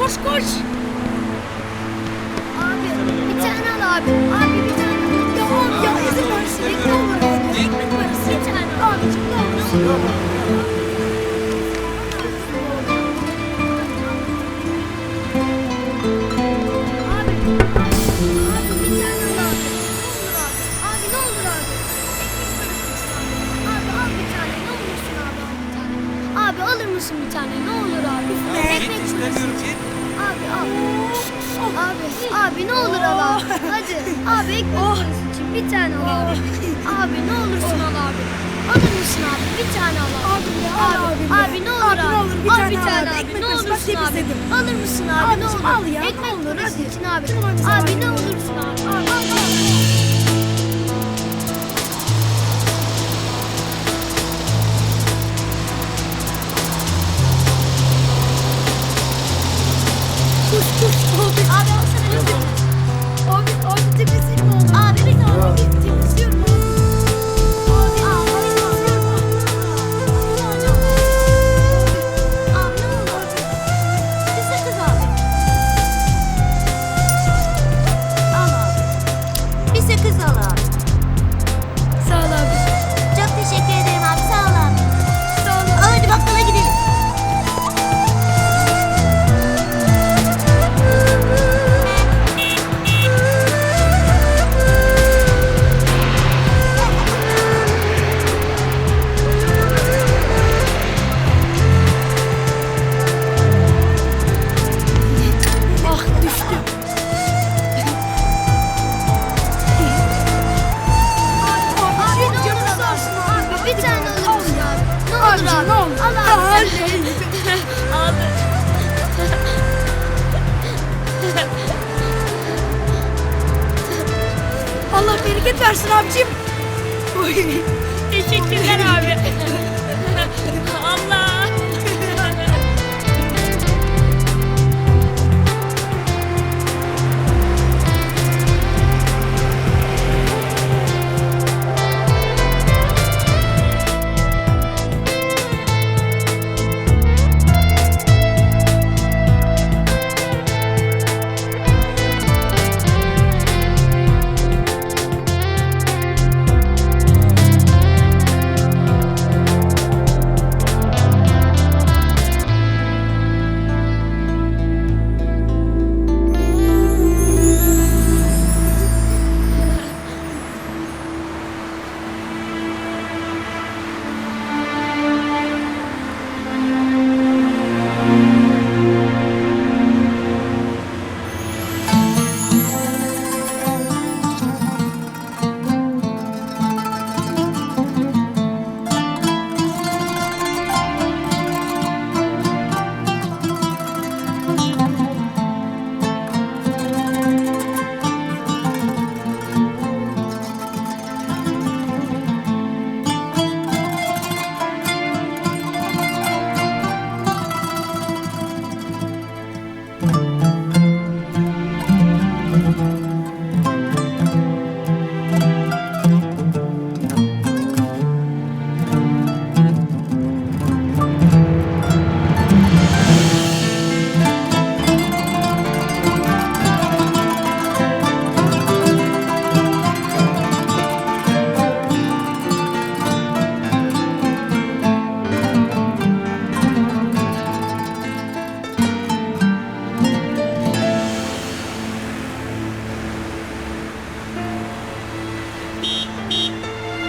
koş koş. Abi bir tane al abi. Abi bir tane al. Ya abi ya izin versin. Ne olur abi. Ekmek parası bir tane al. Abicim ne olursun. Abi bir tane al abi. Ne olur abi. Abi ne olur abi. Abi al bir tane ne olursun abi al bir tane. Abi alır mısın bir tane ne olur abi. Ekmek parası. Abi al. Abi ne olur al abi. Hadi abi ekmek parası için bir tane al abi. Abi ne olursun al abi. Alır mısın abi bir tane al abi. Abi ya al abi. Abi ne olur Abi ne abi. olur bir Al tane bir al tane abi. abi. Ekmek Ne parası bak olursun abi. temizledim. Alır mısın abi ne Abicim, olur. al ya, Ekmek ne olur, parası hadi. için abi. Canım abicim, Abi hadi. ne olursun abi. Abi al. Koş koş abi. Abi alsana lütfen. Abi temizlik mi oldu? Abi bir tane. Abi temizliyorum abi. Abi temizliyorum. Abi ne olur. Bir sakız abi. Al abi. Bir sakız al abi. Sağ ol abi. Çok teşekkür ederim abi. Sağ ol abi. Sağ ol. Hadi bakkala gidelim. Ah düştüm. Abi ne olur al. Abi bir tane alır mısın abi? Ne olur Abicim abi. ne olur. Al abi. Allah bereket versin abicim. Oy. Teşekkürler abi. Allah.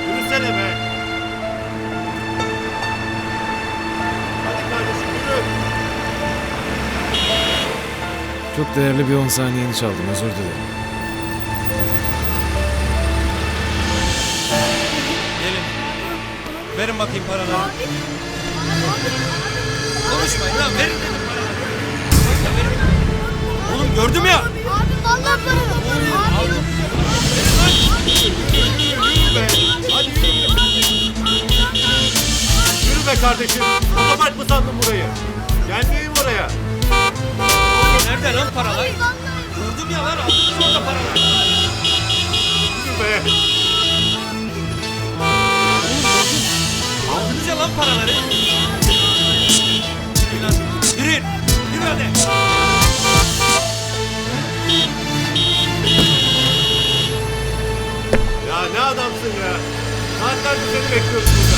Yürüsene be. Hadi kardeşim yürü. Çok değerli bir 10 saniyeni çaldım, özür dilerim. Gelin. Verin bakayım paraları. Konuşmayın lan, verin dedim paraları. Oğlum gördüm ya. Abi vallahi para var. Abi. Yürü be. Hadi yürü. Yürü be kardeşim. Otopark mı sandın burayı? Gelmeyeyim oraya. Nerede lan paralar? Gördüm ya lan, aldınız orada paraları. Yürü be. Aldınız ya lan paraları. Yürü lan. Yürü. Yürü hadi. saattir seni bekliyoruz burada.